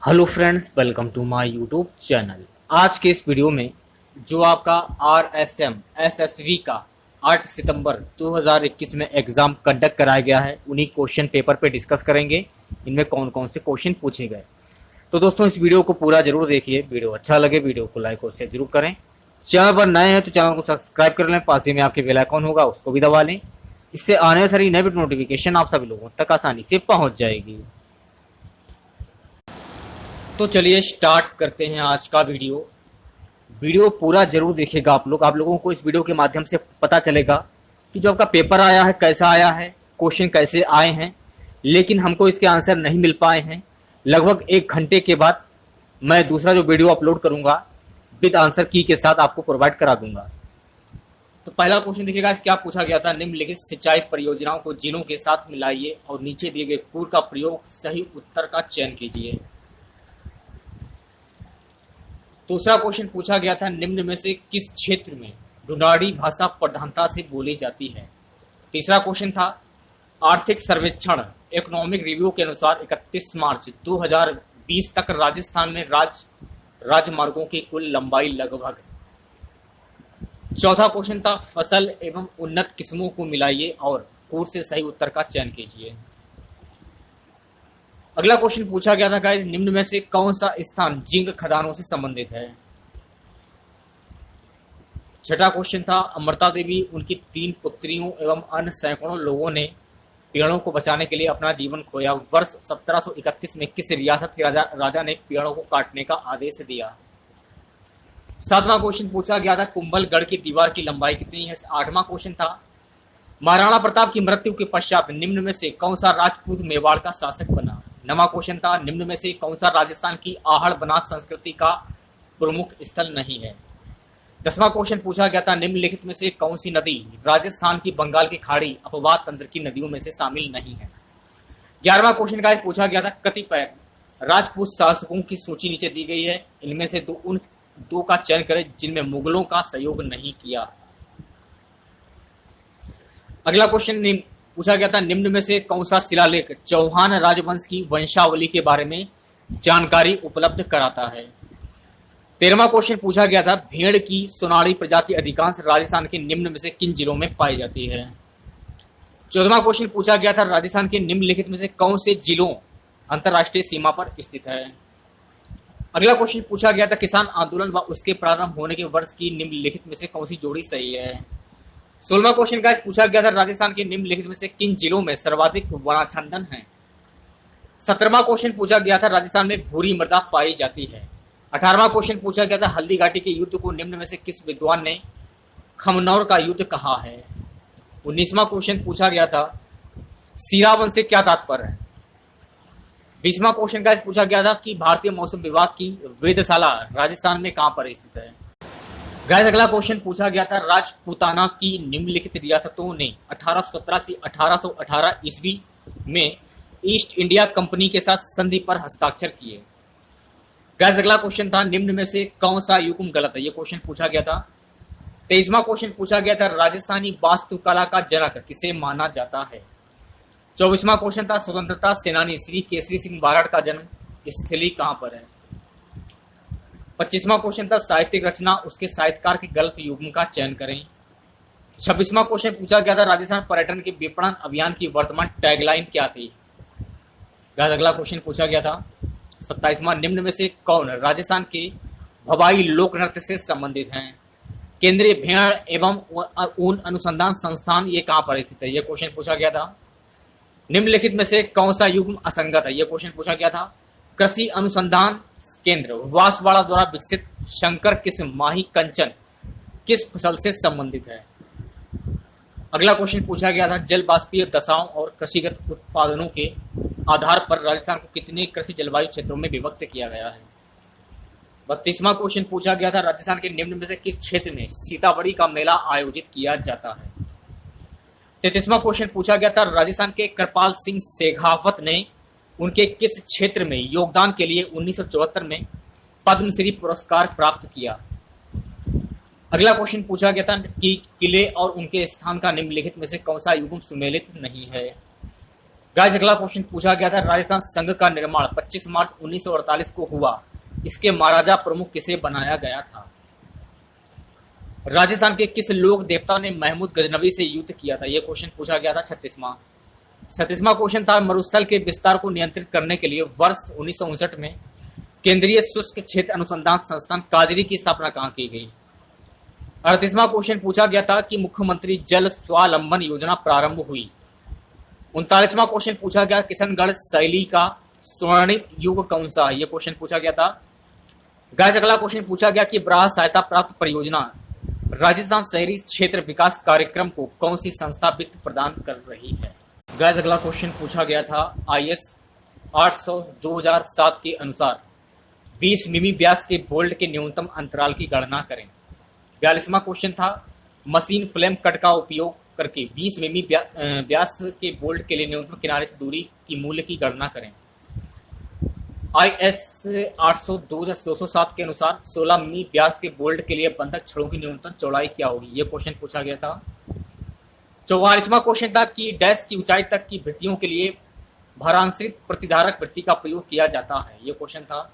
Hello friends, welcome to my YouTube channel. आज के इस वीडियो में जो आपका RSM SSV का 8 सितंबर 2021 में एग्ज़ाम कंडक्ट कराया गया है, उन्हीं क्वेश्चन पेपर पे डिस्कस करेंगे। इनमें कौन कौन से क्वेश्चन पूछे गए। तो दोस्तों, इस वीडियो को पूरा जरूर देखिए। वीडियो अच्छा लगे वीडियो को लाइक और शेयर जरूर करें। चैनल पर नए हैं तो चैनल को सब्सक्राइब कर लें, पास ही में आपके बेल आइकन होगा उसको भी दबा लें। इससे आने वाली सारी नई नोटिफिकेशन आप सभी लोगों तक आसानी से पहुँच जाएगी। तो चलिए स्टार्ट करते हैं आज का वीडियो पूरा जरूर देखिएगा आप लोगों को इस वीडियो के माध्यम से पता चलेगा कि जो आपका पेपर आया है कैसा आया है, क्वेश्चन कैसे आए हैं। लेकिन हमको इसके आंसर नहीं मिल पाए हैं। लगभग 1 घंटे के बाद मैं दूसरा जो वीडियो अपलोड करूंगा विद आंसर की के साथ आपको प्रोवाइड करा दूंगा। तो पहला क्वेश्चन देखिएगा, इस क्या पूछा गया था। निम्नलिखित सिंचाई परियोजनाओं को जिलों के साथ मिलाइए और नीचे दिए गए पूर्व का प्रयोग सही उत्तर का चयन कीजिए। दूसरा क्वेश्चन पूछा गया था, निम्न में से किस क्षेत्र में ढूंढाड़ी भाषा प्रधानता से बोली जाती है। तीसरा क्वेश्चन था, आर्थिक सर्वेक्षण इकोनॉमिक रिव्यू के अनुसार 31 मार्च 2020 तक राजस्थान में राजमार्गों की कुल लंबाई लगभग। चौथा क्वेश्चन था, फसल एवं उन्नत किस्मों को मिलाइए और पूर्व से सही उत्तर का चयन कीजिए। अगला क्वेश्चन पूछा गया था गाइस, निम्न में से कौन सा स्थान जिंक खदानों से संबंधित है। छठा क्वेश्चन था, अमृता देवी, उनकी 3 पुत्रियों एवं अन्य सैकड़ों लोगों ने पेड़ों को बचाने के लिए अपना जीवन खोया। वर्ष 1731 में किस रियासत के राजा ने पेड़ों को काटने का आदेश दिया। सातवां क्वेश्चन पूछा गया था, कुंभलगढ़ की दीवार की लंबाई कितनी है। आठवां क्वेश्चन था, महाराणा प्रताप की मृत्यु के पश्चात निम्न में से कौन सा राजपूत मेवाड़ का शासक बना। नवा क्वेश्चन था, निम्न में से कौन सा राजस्थान की आहड़ बनास संस्कृति का प्रमुख स्थल नहीं है। 10वां क्वेश्चन पूछा गया था, निम्नलिखित में से कौन सी नदी राजस्थान की बंगाल की खाड़ी अपवाद तंत्र की नदियों में से शामिल नहीं है। 11वां क्वेश्चन का पूछा गया था, कतिपय राजपूत शासकों की सूची नीचे दी गई है, इनमें से उन दो का चयन करें जिनमें मुगलों का सहयोग नहीं किया। अगला क्वेश्चन पूछा गया था, निम्न में से कौन सा शिलालेख चौहान राजवंश की वंशावली के बारे में जानकारी उपलब्ध कराता है। 13वां क्वेश्चन पूछा गया था, भेड़ की सोनाली प्रजाति अधिकांश राजस्थान के निम्न में से किन जिलों में पाई जाती है। 14वां क्वेश्चन पूछा गया था, राजस्थान के निम्नलिखित में से कौन से जिलों अंतर्राष्ट्रीय सीमा पर स्थित है। अगला क्वेश्चन पूछा गया था, किसान आंदोलन व उसके प्रारंभ होने के वर्ष की निम्नलिखित में से कौन सी जोड़ी सही है। 16वां क्वेश्चन का पूछा गया था, राजस्थान के निम्नलिखित में से किन जिलों में सर्वाधिक वनाच्छादन है। 17वां क्वेश्चन पूछा गया था, राजस्थान में भूरी मृदा पाई जाती है। 18वां क्वेश्चन पूछा गया था, हल्दी घाटी के युद्ध को निम्न में से किस विद्वान ने खमनौर का युद्ध कहा है। 19वां क्वेश्चन पूछा गया था, सीरावन से क्या तात्पर्य है। 20वां क्वेश्चन का पूछा गया था कि भारतीय मौसम विभाग की वेधशाला राजस्थान में कहां पर स्थित है। गाइस, अगला क्वेश्चन पूछा गया था, राजपूताना की निम्नलिखित रियासतों ने 1817 से 1818 ईस्वी में ईस्ट इंडिया कंपनी के साथ संधि पर हस्ताक्षर किए। गाइस, अगला क्वेश्चन था, निम्न में से कौन सा युग्म गलत है। यह क्वेश्चन पूछा गया था। 23वां क्वेश्चन पूछा गया था, राजस्थानी वास्तुकला का जनक किसे माना जाता है। 24वां क्वेश्चन था, स्वतंत्रता सेनानी श्री केसरी सिंह बारड़ का जन्म स्थली कहां पर है। 25वां क्वेश्चन था, साहित्यिक रचना उसके साहित्यकार के गलत युग्म का चयन करें। 26वां क्वेश्चन पूछा गया था, राजस्थान पर्यटन के विपणन अभियान की वर्तमान टैगलाइन क्या थी। अगला क्वेश्चन पूछा गया था 27वां, निम्न में से कौन राजस्थान के भवाई लोक नृत्य से संबंधित हैं। केंद्रीय भेड़ एवं ऊन अनुसंधान संस्थान ये कहां पर स्थित है। यह क्वेश्चन पूछा गया था। निम्नलिखित में से कौन सा युग्म असंगत है। यह क्वेश्चन पूछा गया था। कृषि अनुसंधान केंद्र वासवाड़ा द्वारा विकसित शंकर किस्म माही कंचन किस फसल से संबंधित है। अगला क्वेश्चन पूछा गया था, जल वाष्पीय दशाओं और कृषिगत उत्पादनों के आधार पर राजस्थान को कितने कृषि जलवायु क्षेत्रों में विभक्त किया गया है। 32वां क्वेश्चन पूछा गया था, राजस्थान के निम्न में से किस क्षेत्र में सीताबड़ी का मेला आयोजित किया जाता है। 33वां क्वेश्चन पूछा गया था, राजस्थान के कृपाल सिंह शेखावत ने उनके किस क्षेत्र में योगदान के लिए 1974 में पद्मश्री पुरस्कार प्राप्त किया। अगला क्वेश्चन पूछा गया था कि किले और उनके स्थान का निम्नलिखित में से कौन सा युग्म सुमेलित नहीं है। गाइस अगला क्वेश्चन पूछा गया था, राजस्थान संघ का निर्माण 25 मार्च 1948 को हुआ, इसके महाराजा प्रमुख किसे बनाया गया था? राजस्थान के किस लोक देवता ने महमूद गजनवी से युद्ध किया था? यह क्वेश्चन पूछा गया था 36वां क्वेश्चन था, मरुस्थल के विस्तार को नियंत्रित करने के लिए वर्ष 1959 में केंद्रीय शुष्क क्षेत्र अनुसंधान संस्थान काजरी की स्थापना कहां की गई? 38वां क्वेश्चन पूछा गया था कि मुख्यमंत्री जल स्वावलंबन योजना प्रारंभ हुई। 39वां क्वेश्चन पूछा गया, किशनगढ़ शैली का स्वर्णिम युग कौन सा है? यह क्वेश्चन पूछा गया था। गाइस अगला क्वेश्चन पूछा गया कि ब्राह सहायता प्राप्त परियोजना राजस्थान शहरी क्षेत्र विकास कार्यक्रम को कौन सी संस्था वित्त प्रदान कर रही है? गाइस अगला क्वेश्चन पूछा गया था, IS 800/2007 के अनुसार 20 मिमी व्यास के बोल्ट के न्यूनतम अंतराल की गणना करें। 42वां क्वेश्चन था, मशीन फ्लेम कट का उपयोग करके 20 मिमी व्यास के बोल्ट के लिए न्यूनतम किनारे से दूरी की मूल्य की गणना करें। IS 800/2007 के अनुसार 16 मिमी व्यास के बोल्ट के लिए बंधक छड़ों की न्यूनतम चौड़ाई क्या होगी? यह क्वेश्चन पूछा गया था। 44वां क्वेश्चन था कि डैश की ऊंचाई तक की वृत्तियों के लिए भारांतरित प्रतिधारक वृत्ति का प्रयोग किया जाता है? यह क्वेश्चन था।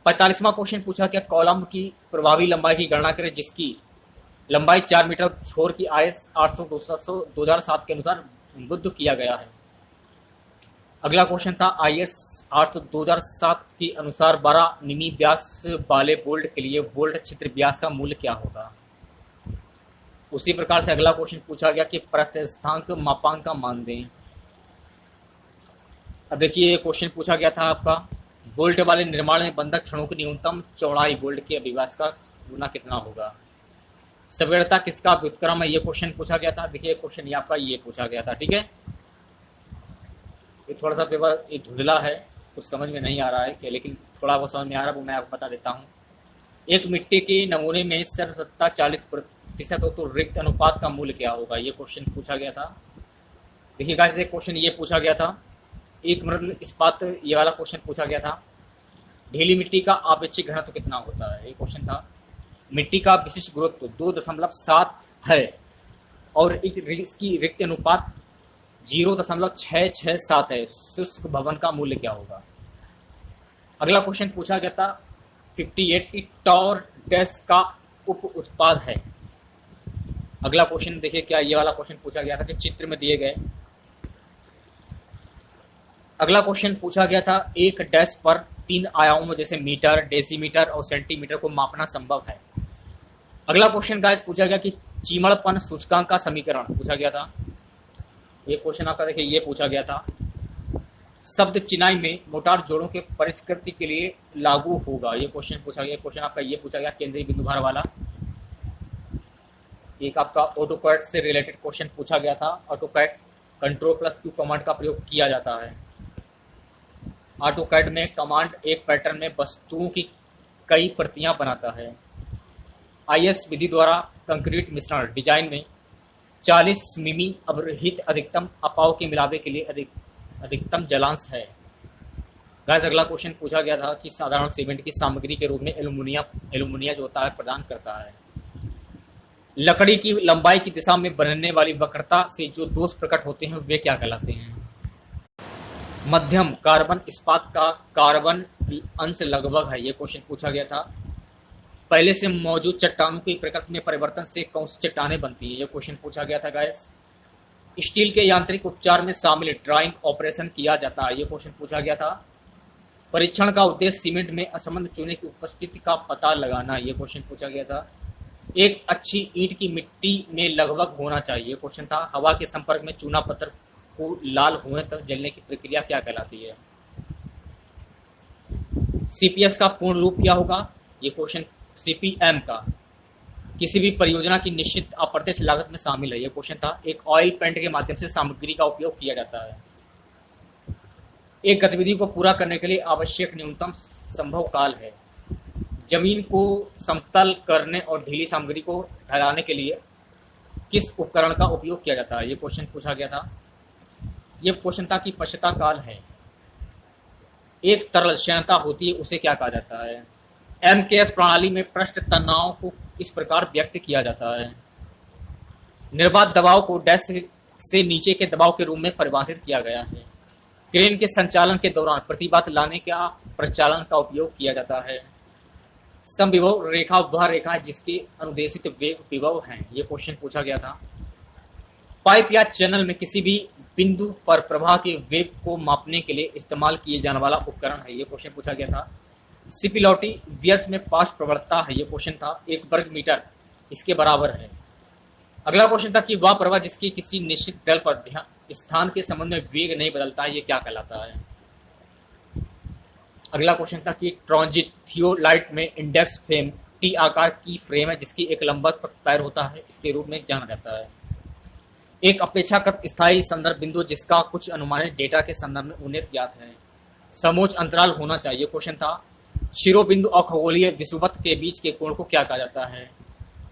45वां क्वेश्चन पूछा गया, कॉलम की प्रभावी लंबाई की गणना करें जिसकी लंबाई 4 मीटर, छोर की IS 800/2007 के अनुसार बुद्ध किया गया है। अगला क्वेश्चन था, IS 800/2007 के अनुसार 12 मिमी व्यास वाले बोल्ट के लिए बोल्ट छिद्र व्यास का मूल्य क्या होगा? उसी प्रकार से अगला क्वेश्चन पूछा गया कि प्रत्यस्थांक मापांक का मान दें। अब देखिए ये क्वेश्चन पूछा गया था आपका, बोल्ट वाले निर्माण में बंधक छड़ों की न्यूनतम चौड़ाई बोल्ट के अभिव्यास का गुना कितना होगा? सवेरता किसका व्युत्क्रम है? ये क्वेश्चन पूछा गया था। देखिए क्वेश्चन ये आपका ये पूछा गया था, ठीक है। ये थोड़ा सा पेपर ये धुंधला है, कुछ समझ में नहीं आ रहा है, लेकिन थोड़ा बहुत समझ में आ रहा है, वो मैं आपको बता देता हूँ। एक मिट्टी के नमूने में सर्वसत्ता 40% हो तो रिक्त अनुपात का मूल्य क्या होगा? ये क्वेश्चन पूछा गया था। देखिए गाइस एक क्वेश्चन ये पूछा गया था, एक मृदुल इस्पात ये वाला क्वेश्चन पूछा गया था। ढीली मिट्टी का आपेक्षिक घनत्व कितना होता है? ये क्वेश्चन था। मिट्टी का विशिष्ट गुरुत्व 2.7 है और इसकी रिक्त अनुपात 0.667 है। शुष्क भवन का मूल्य क्या होगा? अगला क्वेश्चन पूछा गया था, 58 टॉर डैश का उप उत्पाद है। अगला क्वेश्चन देखिए क्या ये वाला क्वेश्चन पूछा गया था कि चित्र में दिए गए। अगला क्वेश्चन पूछा गया था, एक डैश पर 3 आयामों जैसे मीटर, डेसीमीटर और सेंटीमीटर को मापना संभव है। अगला क्वेश्चन गाइस पूछा गया कि चीमड़पन सूचकांक का समीकरण पूछा गया था। ये क्वेश्चन आपका देखिए ये पूछा गया था, शब्द चिनाई में मोटार जोड़ों के परिष्कृति के लिए लागू होगा। ये क्वेश्चन पूछा गया। क्वेश्चन आपका ये पूछा गया केंद्रीय बिंदु भार वाला। एक आपका ऑटोकैड से रिलेटेड क्वेश्चन पूछा गया था। ऑटोकैड Ctrl+Q कमांड का प्रयोग किया जाता है। ऑटोकैड में कमांड एक पैटर्न में वस्तुओं की कई प्रतियां बनाता है। IS विधि द्वारा कंक्रीट मिश्रण डिजाइन में 40 मिमी अवरहित अधिकतम अपाव के मिलावे के लिए अधिकतम जलांश है। गाइस अगला क्वेश्चन पूछा गया था कि साधारण सीमेंट की सामग्री के रूप में एल्यूमिनिया जो होता है प्रदान करता है। लकड़ी की लंबाई की दिशा में बनने वाली वक्रता से जो दोष प्रकट होते हैं वे क्या कहलाते हैं? मध्यम कार्बन इस्पात का कार्बन अंश लगभग है। ये क्वेश्चन पूछा गया था। पहले से मौजूद चट्टानों की प्रकृति में परिवर्तन से कौन सी चट्टानें बनती है? ये क्वेश्चन पूछा गया था गाइस। स्टील के यांत्रिक उपचार में शामिल ड्राइंग ऑपरेशन किया जाता है। ये क्वेश्चन पूछा गया था। परीक्षण का उद्देश्य सीमेंट में असंबद्ध चूने की उपस्थिति का पता लगाना। ये क्वेश्चन पूछा गया था। एक अच्छी ईंट की मिट्टी में लगभग होना चाहिए। क्वेश्चन था हवा के संपर्क में चूना पत्थर को लाल होने तक जलने की प्रक्रिया क्या कहलाती है? CPS का पूर्ण रूप क्या होगा? ये क्वेश्चन CPM का किसी भी परियोजना की निश्चित अप्रत्यक्ष लागत में शामिल है। यह क्वेश्चन था। एक ऑयल पेंट के माध्यम से सामग्री का उपयोग किया जाता है। एक गतिविधि को पूरा करने के लिए आवश्यक न्यूनतम संभव काल है। जमीन को समतल करने और ढीली सामग्री को ढलाने के लिए किस उपकरण का उपयोग किया जाता है? यह क्वेश्चन पूछा गया था। यह क्वेश्चन था कि पश्चता काल है। एक तरल श्यानता होती है उसे क्या कहा जाता है? MKS प्रणाली में पृष्ठ तनाव को इस प्रकार व्यक्त किया जाता है। निर्वात दबाव को डैश से नीचे के दबाव के रूप में परिभाषित किया गया है। क्रेन के संचालन के दौरान प्रतिबाध लाने का प्रचालन का उपयोग किया जाता है। समविभव रेखा वह रेखा है जिसके अनुदेशित वेग विभव हैं। ये क्वेश्चन पूछा गया था। पाइप या चैनल में किसी भी बिंदु पर प्रवाह के वेग को मापने के लिए इस्तेमाल किए जाने वाला उपकरण है। ये क्वेश्चन पूछा गया था। सिपिलॉटी वियर्स में पार्श्व प्रवणता है। ये क्वेश्चन था। 1 वर्ग मीटर इसके बराबर है। अगला क्वेश्चन था कि वह प्रवाह जिसकी किसी निश्चित दल पर स्थान के संबंध में वेग नहीं बदलता है, ये क्या कहलाता है। अगला क्वेश्चन था कि ट्रांजिट थियोलाइट में इंडेक्स फ्रेम टी आकार की फ्रेम है जिसकी एक लंबवत पैर होता है, इसके रूप में जाना जाता है। एक अपेक्षाकृत स्थायी संदर्भ बिंदु जिसका कुछ अनुमानित डेटा के संदर्भ में उन्नत ज्ञात है। समोच्च अंतराल होना चाहिए। क्वेश्चन था शिरोबिंदु और खगोलीय विषुवत के बीच के कोण को क्या कहा जाता है।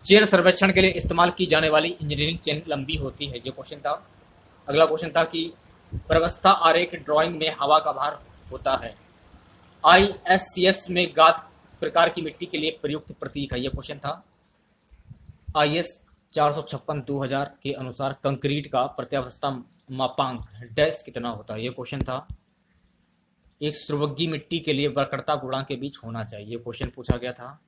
चेन सर्वेक्षण के लिए इस्तेमाल की जाने वाली इंजीनियरिंग चेन लंबी होती है। ये क्वेश्चन था। अगला क्वेश्चन था कि व्यवस्था आरेख ड्राइंग में हवा का भार होता है। ISCS में गाद प्रकार की मिट्टी के लिए प्रयुक्त प्रतीक है। यह क्वेश्चन था। IS 456/2000 के अनुसार कंक्रीट का प्रत्यावस्था मापांक डैश कितना होता है। यह क्वेश्चन था। एक सुरवग्गी मिट्टी के लिए वक्रता गुणांक के बीच होना चाहिए। क्वेश्चन पूछा गया था।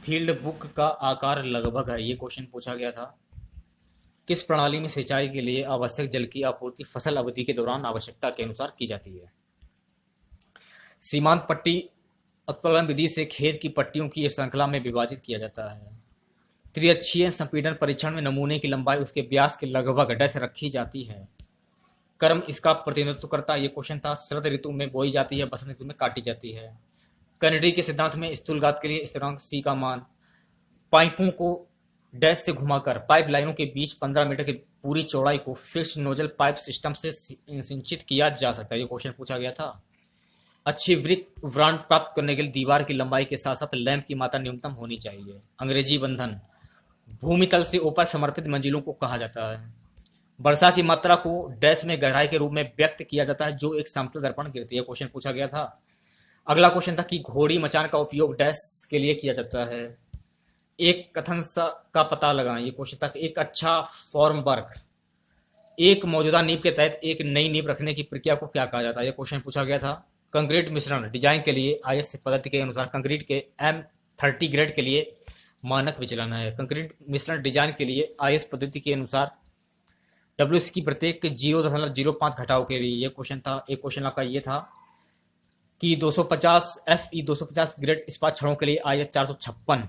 फील्ड बुक का आकार लगभग है। ये क्वेश्चन पूछा गया था। किस प्रणाली में सिंचाई के लिए आवश्यक जल की आपूर्ति फसल अवधि के दौरान आवश्यकता के अनुसार की जाती है। सीमांत पट्टी उत्प्लवन विधि से खेत की पट्टियों की श्रृंखला में विभाजित किया जाता है। त्रिअक्षीय संपीड़न परीक्षण में नमूने की लंबाई उसके व्यास के लगभग डैश रखी जाती है। कर्म इसका प्रतिनिधित्व करता है। ये क्वेश्चन था। शरद ऋतु में बोई जाती है, बसंत ऋतु में काटी जाती है। कैनेडी के सिद्धांत में स्थूलघात के लिए स्थिरांक सी का मान पाइपों को डैश से घुमाकर पाइप लाइनों के बीच 15 मीटर की पूरी चौड़ाई को फिक्स्ड नोजल पाइप सिस्टम से सिंचित किया जा सकता है। ये क्वेश्चन पूछा गया था। अच्छी वृत्त व्रांड प्राप्त करने के लिए दीवार की लंबाई के साथ साथ लैंप की मात्रा न्यूनतम होनी चाहिए। अंग्रेजी बंधन भूमि तल से ऊपर समर्पित मंजिलों को कहा जाता है। वर्षा की मात्रा को डैश में गहराई के रूप में व्यक्त किया जाता है जो एक समतल दर्पण गिरती है। क्वेश्चन पूछा गया था। अगला क्वेश्चन था कि घोड़ी मचान का उपयोग डैश के लिए किया जाता है। एक कथन का पता लगाएं। ये क्वेश्चन था। एक अच्छा फॉर्म वर्क एक मौजूदा नींव के तहत एक नई नींव रखने की प्रक्रिया को क्या कहा जाता है। ये क्वेश्चन पूछा गया था। कंक्रीट मिश्रण डिजाइन के लिए IS पद्धति के अनुसार कंक्रीट के M30 ग्रेड के लिए मानक विचलन है। कंक्रीट मिश्रण डिजाइन के लिए IS पद्धति के अनुसार WC की प्रत्येक 0.05 घटाव के लिए। यह क्वेश्चन था। एक क्वेश्चन आपका ये था कि 250 FE 250 ग्रेड इस्पात छड़ों के लिए IS 456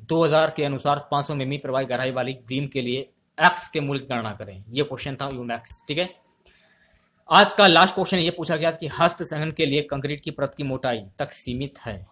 2000 के अनुसार 500 मिमी प्रवाही गहराई वाली बीम के लिए X के मूल्य की गणना करें। यह क्वेश्चन था यूमैक्स। ठीक है। आज का लास्ट क्वेश्चन ये पूछा गया कि हस्त संघन के लिए कंक्रीट की परत की मोटाई तक सीमित है।